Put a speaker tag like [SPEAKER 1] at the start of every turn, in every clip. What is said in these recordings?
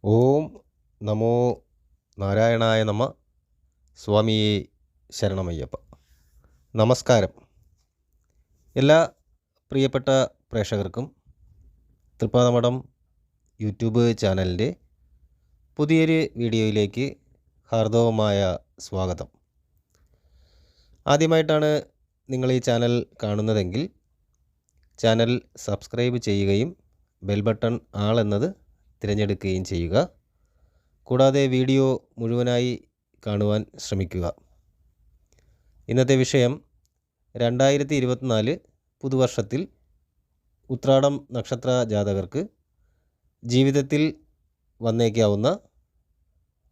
[SPEAKER 1] ഓം നമോ നാരായണായ നമ. സ്വാമിയേ ശരണമയ്യപ്പ. നമസ്കാരം. എല്ലാ പ്രിയപ്പെട്ട പ്രേക്ഷകർക്കും തൃപ്പാദമഠം യൂട്യൂബ് ചാനലിൻ്റെ പുതിയൊരു വീഡിയോയിലേക്ക് ഹാർദവമായ സ്വാഗതം. ആദ്യമായിട്ടാണ് നിങ്ങൾ ഈ ചാനൽ കാണുന്നതെങ്കിൽ ചാനൽ സബ്സ്ക്രൈബ് ചെയ്യുകയും ബെൽ ബട്ടൺ ആൾ എന്നത് തിരഞ്ഞെടുക്കുകയും ചെയ്യുക. കൂടാതെ വീഡിയോ മുഴുവനായി കാണുവാൻ ശ്രമിക്കുക. ഇന്നത്തെ വിഷയം 2024 പുതുവർഷത്തിൽ ഉത്രാടം നക്ഷത്ര ജാതകർക്ക് ജീവിതത്തിൽ വന്നേക്കാവുന്ന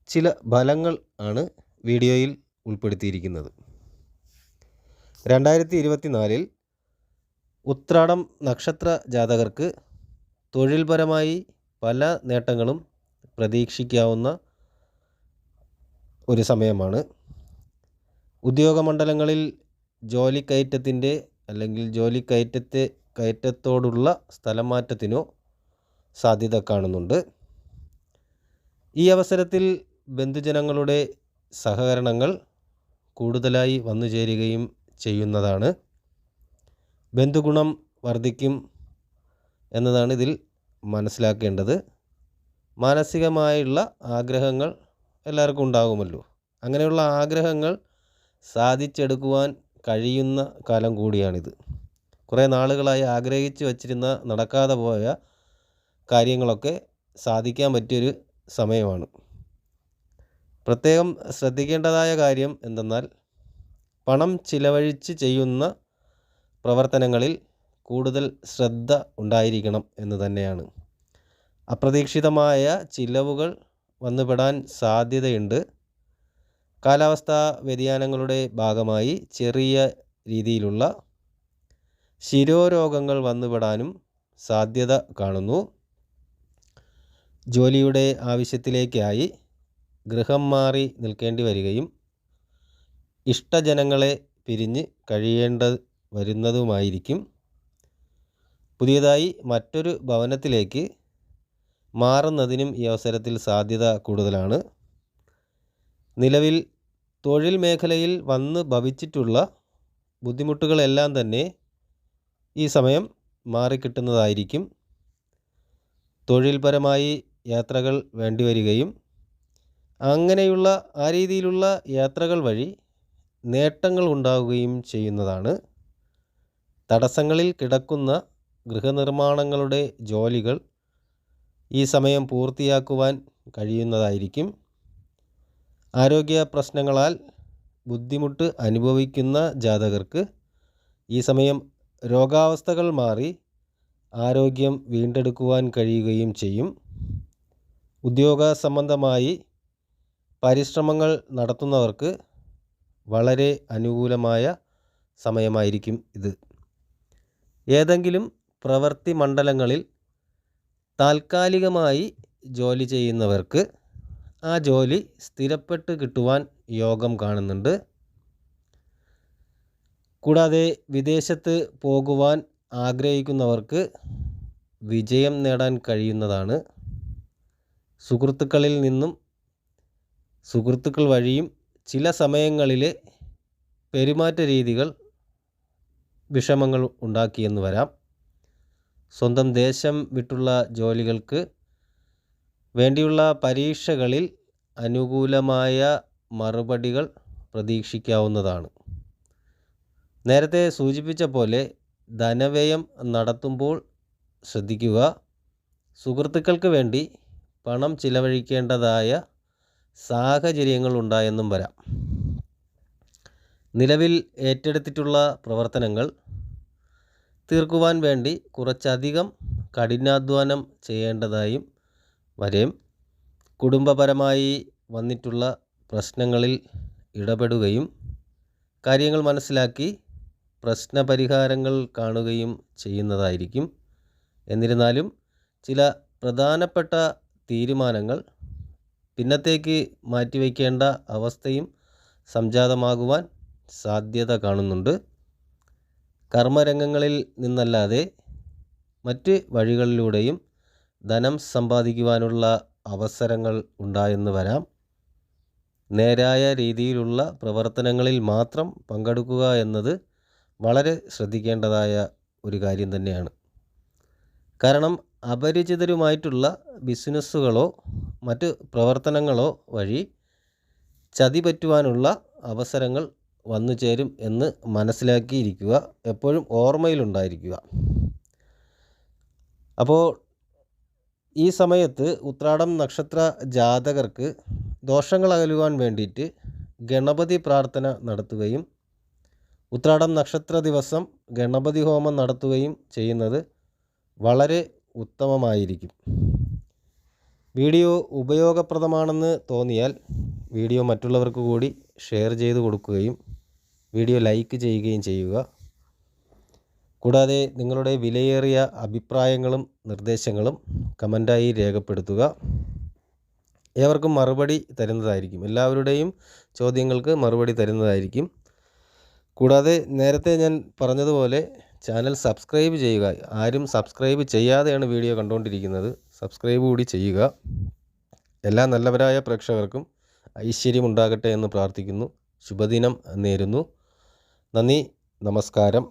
[SPEAKER 1] ചില ഫലങ്ങൾ ആണ് വീഡിയോയിൽ ഉൾപ്പെടുത്തിയിരിക്കുന്നത്. 2024 ഉത്രാടം നക്ഷത്ര ജാതകർക്ക് തൊഴിൽപരമായി പല നേട്ടങ്ങളും പ്രതീക്ഷിക്കാവുന്ന ഒരു സമയമാണ്. ഉദ്യോഗമണ്ഡലങ്ങളിൽ ജോലിക്കയറ്റത്തിൻ്റെ അല്ലെങ്കിൽ കയറ്റത്തോടുള്ള സ്ഥലം മാറ്റത്തിനോ സാധ്യത കാണുന്നുണ്ട്. ഈ അവസരത്തിൽ ബന്ധുജനങ്ങളുടെ സഹകരണങ്ങൾ കൂടുതലായി വന്നു ചേരുകയും ചെയ്യുന്നതാണ്. ബന്ധുഗുണം വർദ്ധിക്കും എന്നതാണ് ഇതിൽ മനസ്സിലാക്കേണ്ടത്. മാനസികമായുള്ള ആഗ്രഹങ്ങൾ എല്ലാവർക്കും ഉണ്ടാകുമല്ലോ. അങ്ങനെയുള്ള ആഗ്രഹങ്ങൾ സാധിച്ചെടുക്കുവാൻ കഴിയുന്ന കാലം കൂടിയാണിത്. കുറേ നാളുകളായി ആഗ്രഹിച്ച് വച്ചിരുന്ന നടക്കാതെ പോയ കാര്യങ്ങളൊക്കെ സാധിക്കാൻ പറ്റിയൊരു സമയമാണ്. പ്രത്യേകം ശ്രദ്ധിക്കേണ്ടതായ കാര്യം എന്തെന്നാൽ പണം ചിലവഴിച്ച് ചെയ്യുന്ന പ്രവർത്തനങ്ങളിൽ കൂടുതൽ ശ്രദ്ധ ഉണ്ടായിരിക്കണം എന്ന് തന്നെയാണ്. അപ്രതീക്ഷിതമായ ചിലവുകൾ വന്നുപെടാൻ സാധ്യതയുണ്ട്. കാലാവസ്ഥാ വ്യതിയാനങ്ങളുടെ ഭാഗമായി ചെറിയ രീതിയിലുള്ള ശിരോരോഗങ്ങൾ വന്നുപെടാനും സാധ്യത കാണുന്നു. ജോലിയുടെ ആവശ്യത്തിലേക്കായി ഗൃഹം മാറി നിൽക്കേണ്ടി വരികയും ഇഷ്ടജനങ്ങളെ പിരിഞ്ഞ് വരുന്നതുമായിരിക്കും. പുതിയതായി മറ്റൊരു ഭവനത്തിലേക്ക് മാറുന്നതിനും ഈ അവസരത്തിൽ സാധ്യത കൂടുതലാണ്. നിലവിൽ തൊഴിൽ മേഖലയിൽ വന്ന് ഭവിച്ചിട്ടുള്ള ബുദ്ധിമുട്ടുകളെല്ലാം തന്നെ ഈ സമയം മാറിക്കിട്ടുന്നതായിരിക്കും. തൊഴിൽപരമായി യാത്രകൾ വേണ്ടിവരികയും അങ്ങനെയുള്ള ആ രീതിയിലുള്ള യാത്രകൾ വഴി നേട്ടങ്ങൾ ഉണ്ടാവുകയും ചെയ്യുന്നതാണ്. തടസ്സങ്ങളിൽ കിടക്കുന്ന ഗൃഹനിർമ്മാണങ്ങളുടെ ജോലികൾ ഈ സമയം പൂർത്തിയാക്കുവാൻ കഴിയുന്നതായിരിക്കും. ആരോഗ്യ പ്രശ്നങ്ങളാൽ ബുദ്ധിമുട്ട് അനുഭവിക്കുന്ന ജാതകർക്ക് ഈ സമയം രോഗാവസ്ഥകൾ മാറി ആരോഗ്യം വീണ്ടെടുക്കുവാൻ കഴിയുകയും ചെയ്യും. ഉദ്യോഗ സംബന്ധമായി പരിശ്രമങ്ങൾ നടത്തുന്നവർക്ക് വളരെ അനുകൂലമായ സമയമായിരിക്കും ഇത്. ഏതെങ്കിലും പ്രവൃത്തി മണ്ഡലങ്ങളിൽ താൽക്കാലികമായി ജോലി ചെയ്യുന്നവർക്ക് ആ ജോലി സ്ഥിരപ്പെട്ട് കിട്ടുവാൻ യോഗം കാണുന്നുണ്ട്. കൂടാതെ വിദേശത്ത് പോകുവാൻ ആഗ്രഹിക്കുന്നവർക്ക് വിജയം നേടാൻ കഴിയുന്നതാണ്. സുഹൃത്തുക്കൾ വഴിയും ചില സമയങ്ങളിലെ പെരുമാറ്റ രീതികൾ വിഷമങ്ങൾ ഉണ്ടാക്കിയെന്ന് വരാം. സ്വന്തം ദേശം വിട്ടുള്ള ജോലികൾക്ക് വേണ്ടിയുള്ള പരീക്ഷകളിൽ അനുകൂലമായ മറുപടികൾ പ്രതീക്ഷിക്കാവുന്നതാണ്. നേരത്തെ സൂചിപ്പിച്ച പോലെ ധനവ്യയം നടത്തുമ്പോൾ ശ്രദ്ധിക്കുക. സുഹൃത്തുക്കൾക്ക് വേണ്ടി പണം ചിലവഴിക്കേണ്ടതായ സാഹചര്യങ്ങൾ ഉണ്ടായെന്നും വരാം. നിലവിൽ ഏറ്റെടുത്തിട്ടുള്ള പ്രവർത്തനങ്ങൾ തീർക്കുവാൻ വേണ്ടി കുറച്ചധികം കഠിനാധ്വാനം ചെയ്യേണ്ടതായും വരും. കുടുംബപരമായി വന്നിട്ടുള്ള പ്രശ്നങ്ങളിൽ ഇടപെടുകയും കാര്യങ്ങൾ മനസ്സിലാക്കി പ്രശ്നപരിഹാരങ്ങൾ കാണുകയും ചെയ്യുന്നതായിരിക്കും. എന്നിരുന്നാലും ചില പ്രധാനപ്പെട്ട തീരുമാനങ്ങൾ പിന്നത്തേക്ക് മാറ്റിവെക്കേണ്ട അവസ്ഥയും സംജാതമാകുവാൻ സാധ്യത കാണുന്നുണ്ട്. കർമ്മരംഗങ്ങളിൽ നിന്നല്ലാതെ മറ്റ് വഴികളിലൂടെയും ധനം സമ്പാദിക്കുവാനുള്ള അവസരങ്ങൾ ഉണ്ടായെന്ന് വരാം. നേരായ രീതിയിലുള്ള പ്രവർത്തനങ്ങളിൽ മാത്രം പങ്കെടുക്കുക എന്നത് വളരെ ശ്രദ്ധിക്കേണ്ടതായ ഒരു കാര്യം തന്നെയാണ്. കാരണം അപരിചിതരുമായിട്ടുള്ള ബിസിനസ്സുകളോ മറ്റ് പ്രവർത്തനങ്ങളോ വഴി ചതി പറ്റുവാനുള്ള അവസരങ്ങൾ വന്നു ചേരും എന്ന് മനസ്സിലാക്കിയിരിക്കുക, എപ്പോഴും ഓർമ്മയിലുണ്ടായിരിക്കുക. അപ്പോൾ ഈ സമയത്ത് ഉത്രാടം നക്ഷത്ര ജാതകർക്ക് ദോഷങ്ങൾ അകലുവാൻ വേണ്ടിയിട്ട് ഗണപതി പ്രാർത്ഥന നടത്തുകയും ഉത്രാടം നക്ഷത്ര ദിവസം ഗണപതി ഹോമം നടത്തുകയും ചെയ്യുന്നത് വളരെ ഉത്തമമായിരിക്കും. വീഡിയോ ഉപയോഗപ്രദമാണെന്ന് തോന്നിയാൽ വീഡിയോ മറ്റുള്ളവർക്ക് കൂടി ഷെയർ ചെയ്ത് കൊടുക്കുകയും വീഡിയോ ലൈക്ക് ചെയ്യുകയും ചെയ്യുക. കൂടാതെ നിങ്ങളുടെ വിലയേറിയ അഭിപ്രായങ്ങളും നിർദ്ദേശങ്ങളും കമൻറ്റായി രേഖപ്പെടുത്തുക. ഏവർക്കും മറുപടി തരുന്നതായിരിക്കും. എല്ലാവരുടെയും ചോദ്യങ്ങൾക്ക് മറുപടി തരുന്നതായിരിക്കും. കൂടാതെ നേരത്തെ ഞാൻ പറഞ്ഞതുപോലെ ചാനൽ സബ്സ്ക്രൈബ് ചെയ്യുക. ആരും സബ്സ്ക്രൈബ് ചെയ്യാതെയാണ് വീഡിയോ കണ്ടുകൊണ്ടിരിക്കുന്നത്. സബ്സ്ക്രൈബ് കൂടി ചെയ്യുക. എല്ലാ നല്ലവരായ പ്രേക്ഷകർക്കും ഐശ്വര്യമുണ്ടാകട്ടെ എന്ന് പ്രാർത്ഥിക്കുന്നു. ശുഭദിനം നേരുന്നു. നന്ദി, നമസ്കാരം.